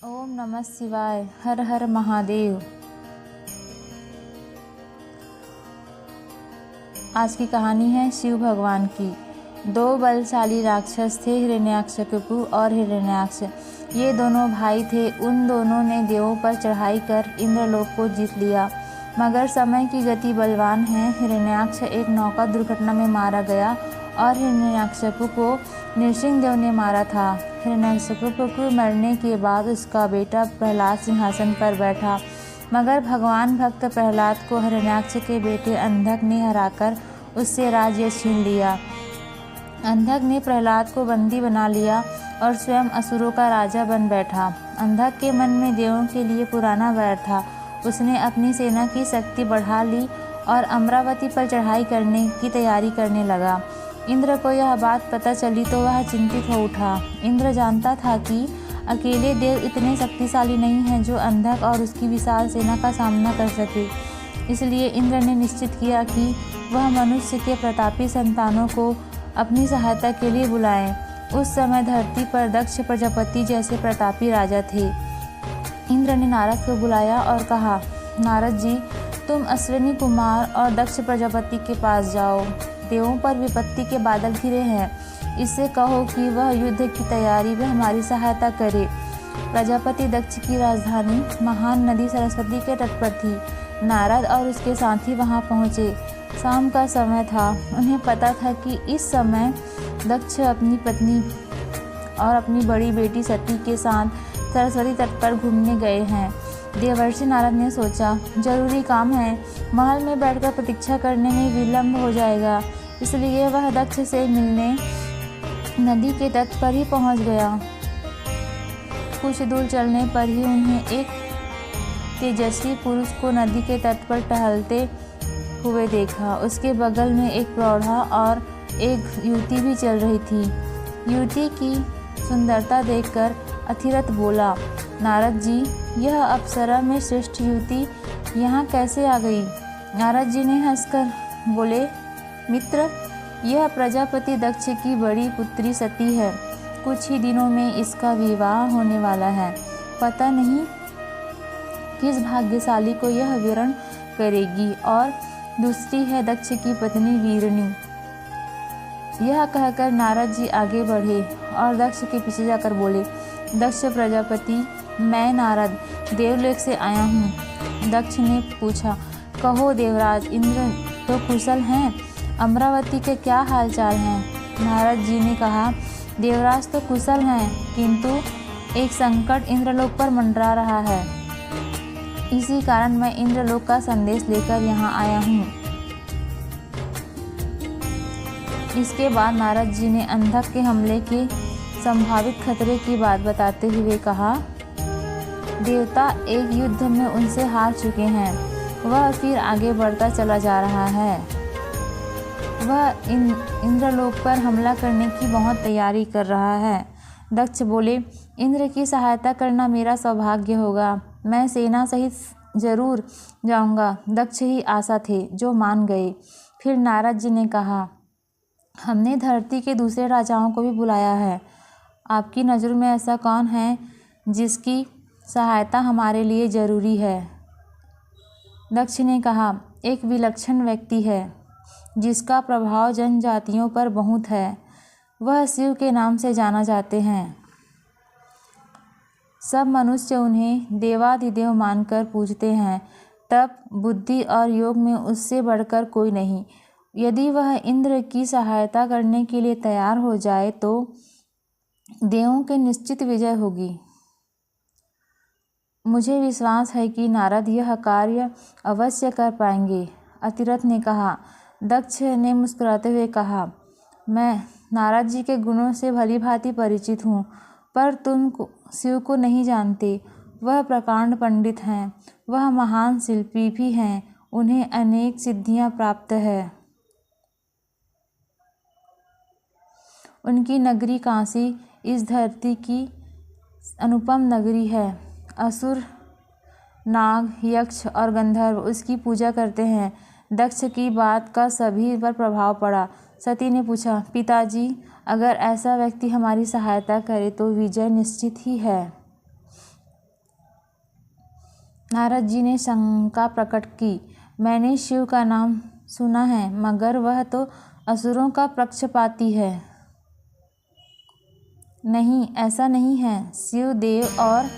ओम नमः शिवाय। हर हर महादेव। आज की कहानी है शिव भगवान की। दो बलशाली राक्षस थे, हिरण्याकशिपु और हिरण्याक्ष। ये दोनों भाई थे। उन दोनों ने देवों पर चढ़ाई कर इंद्रलोक को जीत लिया। मगर समय की गति बलवान है। हिरण्याक्ष एक नौका दुर्घटना में मारा गया और हिरण्याकशिपु को नृसिंहदेव ने मारा था। हिरण्याकशिपु को मरने के बाद उसका बेटा प्रहलाद सिंहासन पर बैठा, मगर भगवान भक्त प्रहलाद को हिरण्याक्ष के बेटे अंधक ने हराकर उससे राज्य छीन लिया। अंधक ने प्रहलाद को बंदी बना लिया और स्वयं असुरों का राजा बन बैठा। अंधक के मन में देवों के लिए पुराना वैर था। उसने अपनी सेना की शक्ति बढ़ा ली और अमरावती पर चढ़ाई करने की तैयारी करने लगा। इंद्र को यह बात पता चली तो वह चिंतित हो उठा। इंद्र जानता था कि अकेले देव इतने शक्तिशाली नहीं हैं जो अंधक और उसकी विशाल सेना का सामना कर सके। इसलिए इंद्र ने निश्चित किया कि वह मनुष्य के प्रतापी संतानों को अपनी सहायता के लिए बुलाएं। उस समय धरती पर दक्ष प्रजापति जैसे प्रतापी राजा थे। इंद्र ने नारद को बुलाया और कहा, नारद जी, तुम अश्विनी कुमार और दक्ष प्रजापति के पास जाओ। देवों पर विपत्ति के बादल घिरे हैं। इससे कहो कि वह युद्ध की तैयारी में हमारी सहायता करे। प्रजापति दक्ष की राजधानी महान नदी सरस्वती के तट पर थी। नारद और उसके साथी वहां पहुंचे। शाम का समय था। उन्हें पता था कि इस समय दक्ष अपनी पत्नी और अपनी बड़ी बेटी सती के साथ सरस्वती तट पर घूमने गए हैं। देवर्षि नारद ने सोचा, जरूरी काम है, महल में बैठकर प्रतीक्षा करने में विलंब हो जाएगा। इसलिए वह दक्ष से मिलने नदी के तट पर ही पहुंच गया। कुछ दूर चलने पर ही उन्हें एक तेजस्वी पुरुष को नदी के तट पर टहलते हुए देखा। उसके बगल में एक प्रौढ़ा और एक युवती भी चल रही थी। युवती की सुंदरता देखकर अथिरथ बोला, नारद जी, यह अप्सरा में श्रेष्ठ युवती यहाँ कैसे आ गई? नारद जी ने हंसकर बोले, मित्र, यह प्रजापति दक्ष की बड़ी पुत्री सती है। कुछ ही दिनों में इसका विवाह होने वाला है। पता नहीं किस भाग्यशाली को यह वरण करेगी। और दूसरी है दक्ष की पत्नी वीरणी। यह कहकर नारद जी आगे बढ़े और दक्ष के पीछे जाकर बोले, दक्ष प्रजापति, मैं नारद देवलोक से आया हूँ। दक्ष ने पूछा, कहो देवराज, इंद्र तो कुशल हैं, अमरावती के क्या हालचाल हैं? नारद जी ने कहा, देवराज तो कुशल हैं, किंतु एक संकट इंद्रलोक पर मंडरा रहा है। इसी कारण मैं इंद्रलोक का संदेश लेकर यहाँ आया हूँ। इसके बाद नारद जी ने अंधक के हमले के संभावित खतरे की बात बताते हुए कहा, देवता एक युद्ध में उनसे हार चुके हैं। वह फिर आगे बढ़ता चला जा रहा है। वह इंद्रलोक पर हमला करने की बहुत तैयारी कर रहा है। दक्ष बोले, इंद्र की सहायता करना मेरा सौभाग्य होगा। मैं सेना सहित जरूर जाऊंगा। दक्ष ही आशा थे जो मान गए। फिर नारद जी ने कहा, हमने धरती के दूसरे राजाओं को भी बुलाया है। आपकी नज़र में ऐसा कौन है जिसकी सहायता हमारे लिए जरूरी है? दक्ष ने कहा, एक विलक्षण व्यक्ति है जिसका प्रभाव जनजातियों पर बहुत है। वह शिव के नाम से जाना जाते हैं। सब मनुष्य उन्हें देवाधिदेव मानकर पूजते हैं। तप, बुद्धि और योग में उससे बढ़कर कोई नहीं। यदि वह इंद्र की सहायता करने के लिए तैयार हो जाए तो देवों की निश्चित विजय होगी। मुझे विश्वास है कि नारद यह कार्य अवश्य कर पाएंगे। अतिरथ ने कहा। दक्ष ने मुस्कुराते हुए कहा, मैं नारद जी के गुणों से भली भांति परिचित हूँ, पर तुम शिव को नहीं जानते। वह प्रकांड पंडित हैं। वह महान शिल्पी भी हैं। उन्हें अनेक सिद्धियाँ प्राप्त है। उनकी नगरी काशी इस धरती की अनुपम नगरी है। असुर, नाग, यक्ष और गंधर्व उसकी पूजा करते हैं। दक्ष की बात का सभी पर प्रभाव पड़ा। सती ने पूछा, पिताजी, अगर ऐसा व्यक्ति हमारी सहायता करे तो विजय निश्चित ही है। नारद जी ने शंका प्रकट की। मैंने शिव का नाम सुना है, मगर वह तो असुरों का पक्षपाती है। नहीं, ऐसा नहीं है। शिव देव और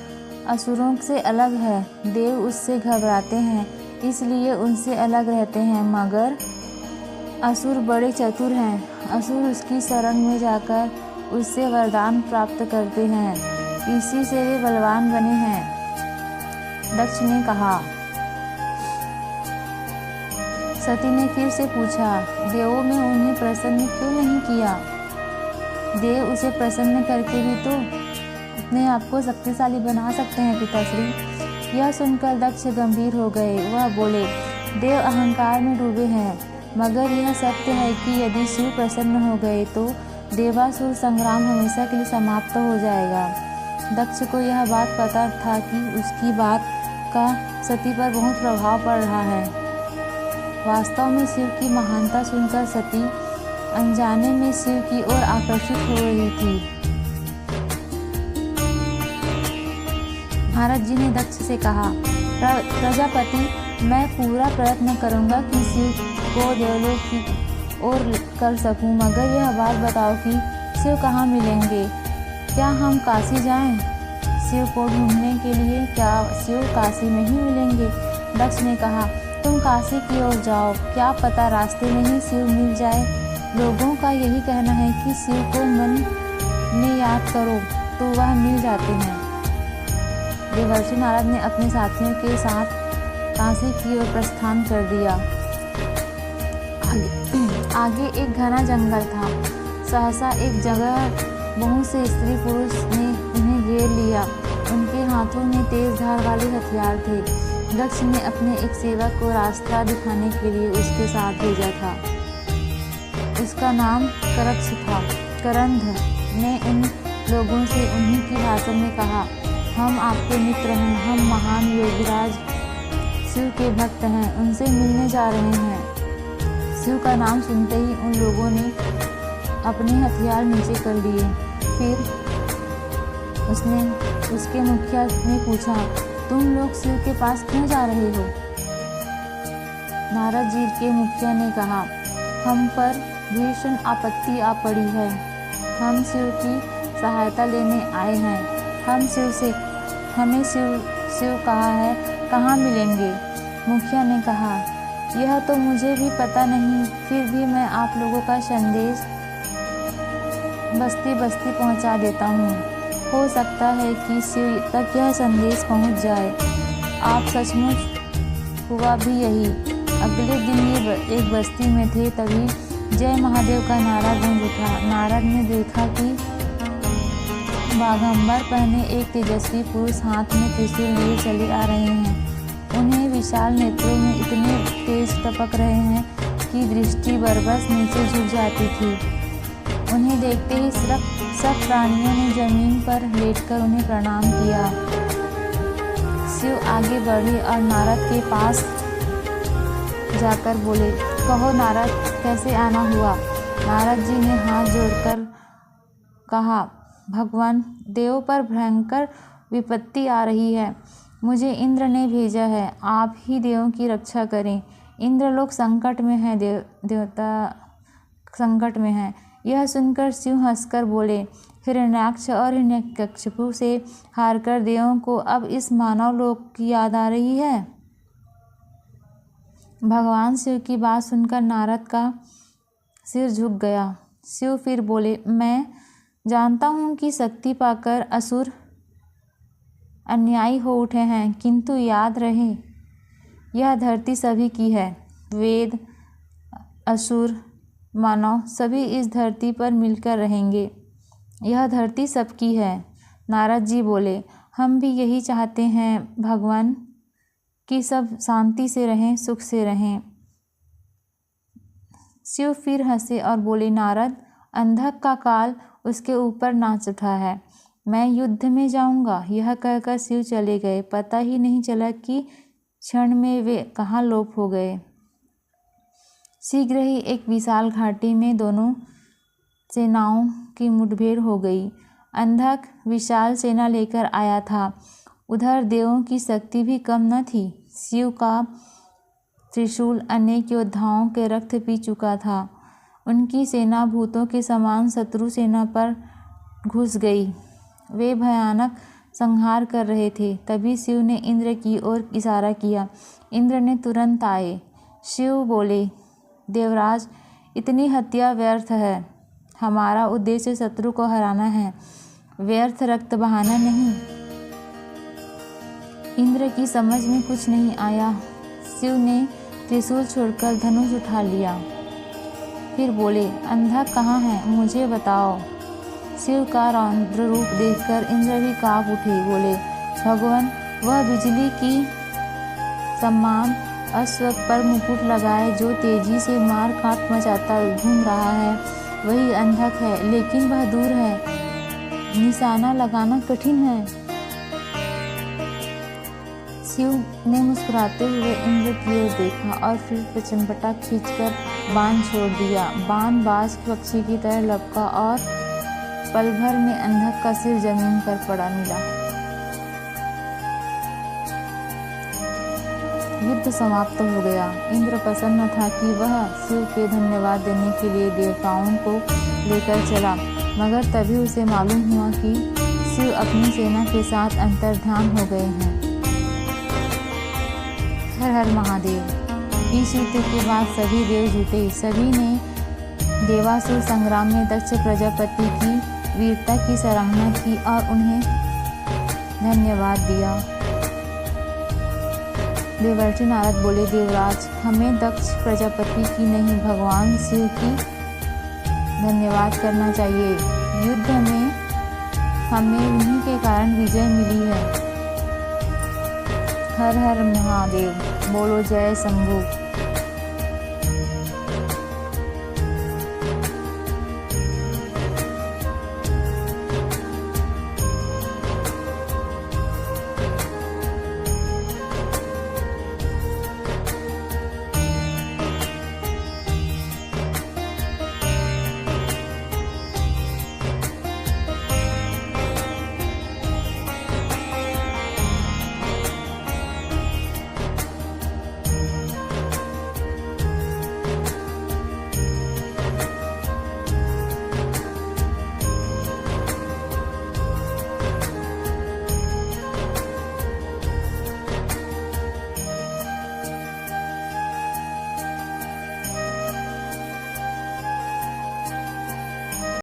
असुरों से अलग है। देव उससे घबराते हैं, इसलिए उनसे अलग रहते हैं, मगर असुर बड़े चतुर हैं। असुर उसकी शरण में जाकर उससे वरदान प्राप्त करते हैं, इसी से वे बलवान बने हैं। दक्ष ने कहा। सती ने फिर से पूछा, देवों में उन्हें प्रसन्न क्यों नहीं किया? देव उसे प्रसन्न करके भी तो अपने आप को शक्तिशाली बना सकते हैं पिताश्री। यह सुनकर दक्ष गंभीर हो गए। वह बोले, देव अहंकार में डूबे हैं, मगर यह सत्य है कि यदि शिव प्रसन्न हो गए तो देवासुर संग्राम हमेशा के लिए समाप्त हो जाएगा। दक्ष को यह बात पता था कि उसकी बात का सती पर बहुत प्रभाव पड़ रहा है। वास्तव में शिव की महानता सुनकर सती अनजाने में शिव की ओर आकर्षित हो रही थी। नारद जी ने दक्ष से कहा, प्रजापति, मैं पूरा प्रयत्न करूंगा कि शिव को देवलोक की ओर कर सकूं, मगर यह बात बताओ कि शिव कहाँ मिलेंगे? क्या हम काशी जाएं शिव को ढूंढने के लिए? क्या शिव काशी में ही मिलेंगे? दक्ष ने कहा, तुम काशी की ओर जाओ, क्या पता रास्ते में ही शिव मिल जाए। लोगों का यही कहना है कि शिव को मन में याद करो तो वह मिल जाते हैं। देवर्षि नारद ने अपने साथियों के साथ काशी की ओर प्रस्थान कर दिया। आगे एक घना जंगल था। सहसा एक जगह बहुत से स्त्री पुरुष ने उन्हें घेर लिया। उनके हाथों में तेज धार वाले हथियार थे। दक्ष ने अपने एक सेवक को रास्ता दिखाने के लिए उसके साथ भेजा था। उसका नाम करक्ष था। करंध ने उन लोगों से उन्हीं की भाषा में कहा, हम आपके मित्र हैं, हम महान योगीराज शिव के भक्त हैं, उनसे मिलने जा रहे हैं। शिव का नाम सुनते ही उन लोगों ने अपने हथियार नीचे कर लिए। फिर उसके मुखिया ने पूछा, तुम लोग शिव के पास क्यों जा रहे हो? नारद जी के मुखिया ने कहा, हम पर भीषण आपत्ति आ पड़ी है। हम शिव की सहायता लेने आए हैं। हमें शिव कहा है, कहाँ मिलेंगे? मुखिया ने कहा, यह तो मुझे भी पता नहीं, फिर भी मैं आप लोगों का संदेश बस्ती बस्ती पहुंचा देता हूँ। हो सकता है कि शिव तक यह संदेश पहुंच जाए। आप सचमुच हुआ भी यही। अगले दिन ये एक बस्ती में थे, तभी जय महादेव का नारा गूंज उठा। नारद ने देखा कि बाघंबर पहने एक तेजस्वी पुरुष हाथ में त्रिशूल लिए चले आ रहे हैं। उन्हें विशाल नेत्रों में इतने तेज टपक रहे हैं कि दृष्टि बरबस नीचे झुक जाती थी। उन्हें देखते ही सब प्राणियों ने जमीन पर लेटकर उन्हें प्रणाम किया। शिव आगे बढ़े और नारद के पास जाकर बोले, कहो नारद, कैसे आना हुआ? नारद जी ने हाथ जोड़कर कहा, भगवान, देवों पर भयंकर विपत्ति आ रही है। मुझे इंद्र ने भेजा है, आप ही देवों की रक्षा करें। इंद्र लोग संकट में हैं, देवता संकट में हैं। यह सुनकर शिव हंसकर बोले, हिरण्याक्ष और हिरण्यकशिपु से हारकर देवों को अब इस मानव लोक की याद आ रही है। भगवान शिव की बात सुनकर नारद का सिर झुक गया। शिव फिर बोले, मैं जानता हूँ कि शक्ति पाकर असुर अन्यायी हो उठे हैं, किंतु याद रहे यह धरती सभी की है। वेद, असुर, मानव सभी इस धरती पर मिलकर रहेंगे। यह धरती सबकी है। नारद जी बोले, हम भी यही चाहते हैं भगवान, कि सब शांति से रहें, सुख से रहें। शिव फिर हंसे और बोले, नारद, अंधक का काल उसके ऊपर नाच उठा है, मैं युद्ध में जाऊंगा। यह कहकर शिव चले गए। पता ही नहीं चला कि क्षण में वे कहाँ लोप हो गए। शीघ्र ही एक विशाल घाटी में दोनों सेनाओं की मुठभेड़ हो गई। अंधक विशाल सेना लेकर आया था। उधर देवों की शक्ति भी कम न थी। शिव का त्रिशूल अनेक योद्धाओं के रक्त पी चुका था। उनकी सेना भूतों के समान शत्रु सेना पर घुस गई। वे भयानक संहार कर रहे थे। तभी शिव ने इंद्र की ओर इशारा किया। इंद्र ने तुरंत आए। शिव बोले, देवराज, इतनी हत्या व्यर्थ है। हमारा उद्देश्य शत्रु को हराना है, व्यर्थ रक्त बहाना नहीं। इंद्र की समझ में कुछ नहीं आया। शिव ने त्रिशूल छोड़कर धनुष उठा लिया। फिर बोले, अंधक कहाँ है, मुझे बताओ। शिव का रौद्र रूप देखकर इंद्र भी कांप उठे। बोले, भगवान, वह बिजली की समान अश्व पर मुकुट लगाए जो तेजी से मार काट मचाता घूम रहा है, वही अंधक है, लेकिन वह दूर है, निशाना लगाना कठिन है। शिव ने मुस्कुराते हुए इंद्र की ओर देखा और फिर चंपटा खींचकर बाण छोड़ दिया। बाण बाज पक्षी की तरह लपका और पल भर में अंधक का सिर जमीन पर पड़ा मिला। युद्ध समाप्त हो गया। इंद्र प्रसन्न था कि वह शिव के धन्यवाद देने के लिए देवताओं को लेकर चला, मगर तभी उसे मालूम हुआ कि शिव अपनी सेना के साथ अंतर्धान हो गए हैं। हर हर महादेव। इस युद्ध के बाद सभी देव जुटे। सभी ने देवासुर संग्राम में दक्ष प्रजापति की वीरता की सराहना की और उन्हें धन्यवाद दिया। देवर्षि नारद बोले, देवराज, हमें दक्ष प्रजापति की नहीं, भगवान शिव की धन्यवाद करना चाहिए। युद्ध में हमें उन्हीं के कारण विजय मिली है। हर हर महादेव। बोलो जय शंभू।